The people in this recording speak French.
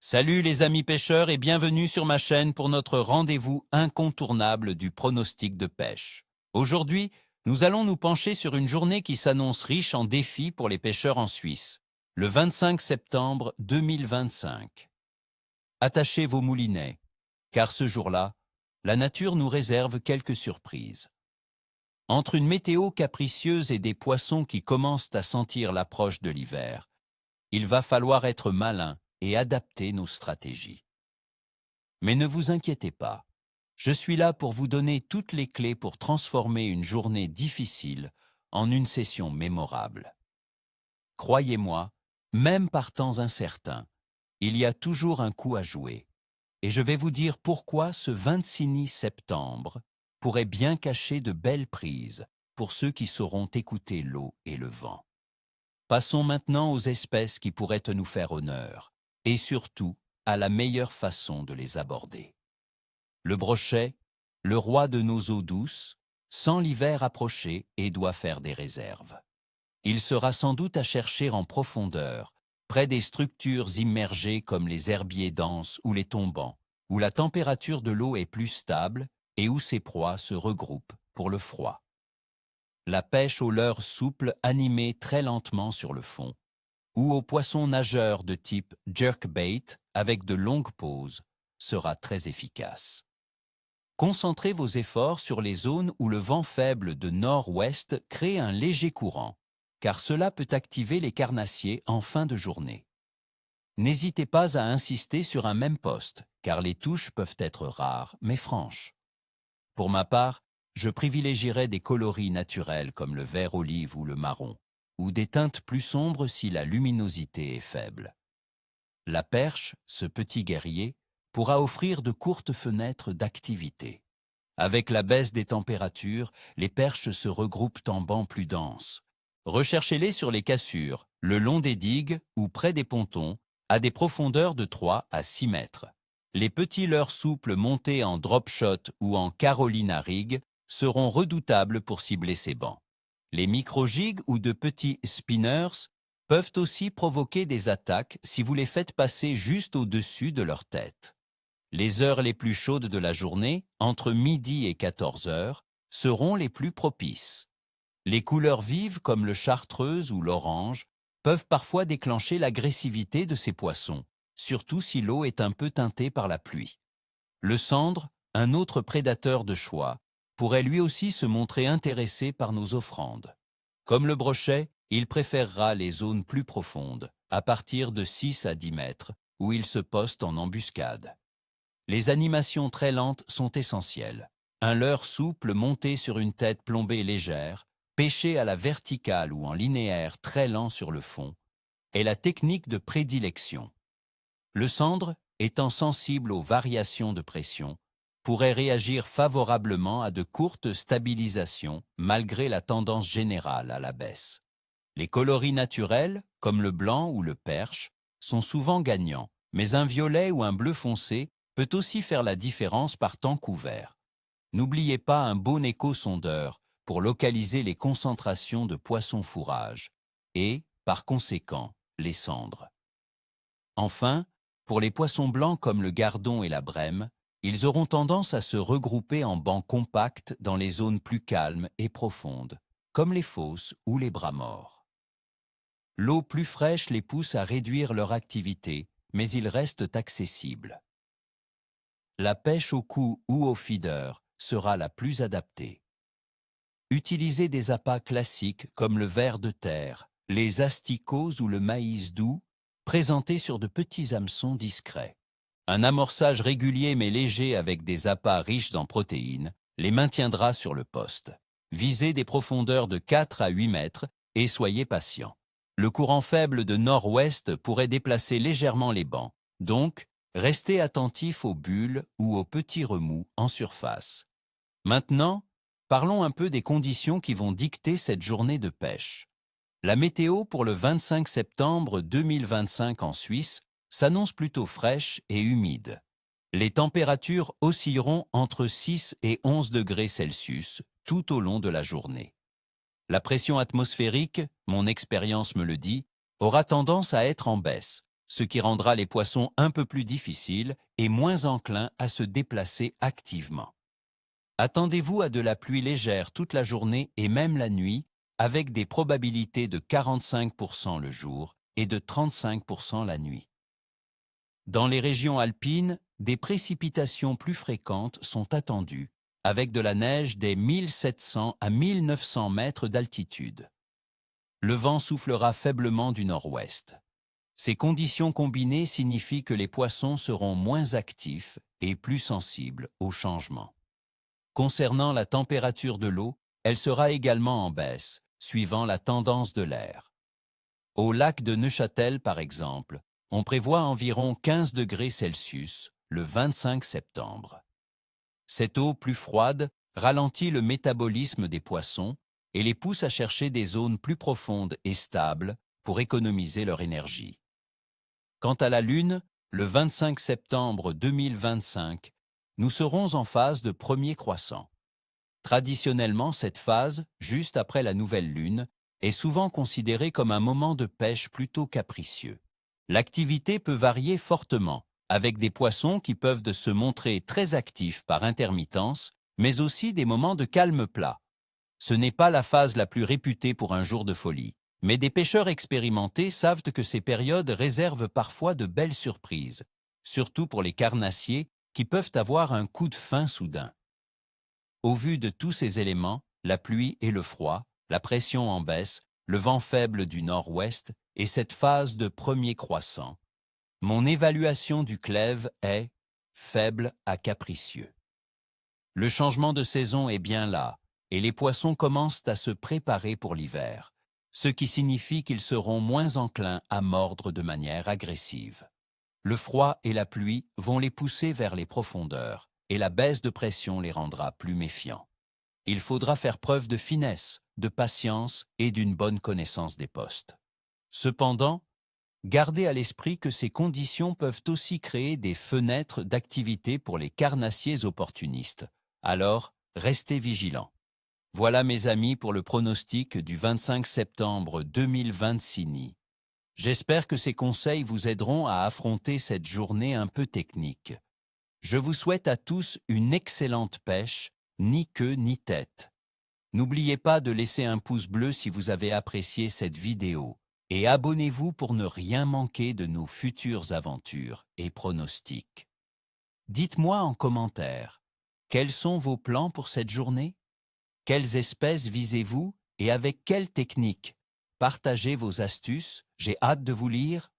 Salut les amis pêcheurs et bienvenue sur ma chaîne pour notre rendez-vous incontournable du pronostic de pêche. Aujourd'hui, nous allons nous pencher sur une journée qui s'annonce riche en défis pour les pêcheurs en Suisse, le 25 septembre 2025. Attachez vos moulinets, car ce jour-là, la nature nous réserve quelques surprises. Entre une météo capricieuse et des poissons qui commencent à sentir l'approche de l'hiver, il va falloir être malin et adapter nos stratégies. Mais ne vous inquiétez pas, je suis là pour vous donner toutes les clés pour transformer une journée difficile en une session mémorable. Croyez-moi, même par temps incertains, il y a toujours un coup à jouer. Et je vais vous dire pourquoi ce 26 septembre pourrait bien cacher de belles prises pour ceux qui sauront écouter l'eau et le vent. Passons maintenant aux espèces qui pourraient nous faire honneur, et surtout à la meilleure façon de les aborder. Le brochet, le roi de nos eaux douces, sent l'hiver approcher et doit faire des réserves. Il sera sans doute à chercher en profondeur, près des structures immergées comme les herbiers denses ou les tombants, où la température de l'eau est plus stable et où ses proies se regroupent pour le froid. La pêche au leurre souple animée très lentement sur le fond, ou aux poissons nageurs de type jerkbait avec de longues pauses, sera très efficace. Concentrez vos efforts sur les zones où le vent faible de nord-ouest crée un léger courant, car cela peut activer les carnassiers en fin de journée. N'hésitez pas à insister sur un même poste, car les touches peuvent être rares mais franches. Pour ma part, je privilégierais des coloris naturels comme le vert olive ou le marron, ou des teintes plus sombres si la luminosité est faible. La perche, ce petit guerrier, pourra offrir de courtes fenêtres d'activité. Avec la baisse des températures, les perches se regroupent en bancs plus denses. Recherchez-les sur les cassures, le long des digues ou près des pontons, à des profondeurs de 3 à 6 mètres. Les petits leurres souples montés en drop shot ou en Carolina rig seront redoutables pour cibler ces bancs. Les micro-jigs ou de petits spinners peuvent aussi provoquer des attaques si vous les faites passer juste au-dessus de leur tête. Les heures les plus chaudes de la journée, entre midi et 14 heures, seront les plus propices. Les couleurs vives comme le chartreuse ou l'orange peuvent parfois déclencher l'agressivité de ces poissons, surtout si l'eau est un peu teintée par la pluie. Le sandre, un autre prédateur de choix, pourrait lui aussi se montrer intéressé par nos offrandes. Comme le brochet, il préférera les zones plus profondes, à partir de 6 à 10 mètres, où il se poste en embuscade. Les animations très lentes sont essentielles. Un leurre souple monté sur une tête plombée légère, pêché à la verticale ou en linéaire très lent sur le fond, est la technique de prédilection. Le sandre, étant sensible aux variations de pression, pourrait réagir favorablement à de courtes stabilisations malgré la tendance générale à la baisse. Les coloris naturels, comme le blanc ou le perche, sont souvent gagnants, mais un violet ou un bleu foncé peut aussi faire la différence par temps couvert. N'oubliez pas un bon écho-sondeur pour localiser les concentrations de poissons fourrage et, par conséquent, les cendres. Enfin, pour les poissons blancs comme le gardon et la brème, ils auront tendance à se regrouper en bancs compacts dans les zones plus calmes et profondes, comme les fosses ou les bras morts. L'eau plus fraîche les pousse à réduire leur activité, mais ils restent accessibles. La pêche au coup ou au feeder sera la plus adaptée. Utilisez des appâts classiques comme le ver de terre, les asticots ou le maïs doux, présentés sur de petits hameçons discrets. Un amorçage régulier mais léger avec des appâts riches en protéines les maintiendra sur le poste. Visez des profondeurs de 4 à 8 mètres et soyez patient. Le courant faible de nord-ouest pourrait déplacer légèrement les bancs, donc restez attentif aux bulles ou aux petits remous en surface. Maintenant, parlons un peu des conditions qui vont dicter cette journée de pêche. La météo pour le 25 septembre 2025 en Suisse s'annonce plutôt fraîche et humide. Les températures oscilleront entre 6 et 11 degrés Celsius tout au long de la journée. La pression atmosphérique, mon expérience me le dit, aura tendance à être en baisse, ce qui rendra les poissons un peu plus difficiles et moins enclins à se déplacer activement. Attendez-vous à de la pluie légère toute la journée et même la nuit, avec des probabilités de 45% le jour et de 35% la nuit. Dans les régions alpines, des précipitations plus fréquentes sont attendues, avec de la neige des 1700 à 1900 mètres d'altitude. Le vent soufflera faiblement du nord-ouest. Ces conditions combinées signifient que les poissons seront moins actifs et plus sensibles aux changements. Concernant la température de l'eau, elle sera également en baisse, suivant la tendance de l'air. Au lac de Neuchâtel, par exemple, on prévoit environ 15 degrés Celsius le 25 septembre. Cette eau plus froide ralentit le métabolisme des poissons et les pousse à chercher des zones plus profondes et stables pour économiser leur énergie. Quant à la Lune, le 25 septembre 2025, nous serons en phase de premier croissant. Traditionnellement, cette phase, juste après la nouvelle Lune, est souvent considérée comme un moment de pêche plutôt capricieux. L'activité peut varier fortement, avec des poissons qui peuvent se montrer très actifs par intermittence, mais aussi des moments de calme plat. Ce n'est pas la phase la plus réputée pour un jour de folie, mais des pêcheurs expérimentés savent que ces périodes réservent parfois de belles surprises, surtout pour les carnassiers qui peuvent avoir un coup de faim soudain. Au vu de tous ces éléments, la pluie et le froid, la pression en baisse, le vent faible du nord-ouest et cette phase de premier croissant, mon évaluation du clève est faible à capricieux. Le changement de saison est bien là et les poissons commencent à se préparer pour l'hiver, ce qui signifie qu'ils seront moins enclins à mordre de manière agressive. Le froid et la pluie vont les pousser vers les profondeurs et la baisse de pression les rendra plus méfiants. Il faudra faire preuve de finesse, de patience et d'une bonne connaissance des postes. Cependant, gardez à l'esprit que ces conditions peuvent aussi créer des fenêtres d'activité pour les carnassiers opportunistes. Alors, restez vigilants. Voilà mes amis pour le pronostic du 25 septembre 2026. J'espère que ces conseils vous aideront à affronter cette journée un peu technique. Je vous souhaite à tous une excellente pêche, ni queue ni tête. N'oubliez pas de laisser un pouce bleu si vous avez apprécié cette vidéo et abonnez-vous pour ne rien manquer de nos futures aventures et pronostics. Dites-moi en commentaire, quels sont vos plans pour cette journée? Quelles espèces visez-vous et avec quelle technique? Partagez vos astuces, j'ai hâte de vous lire.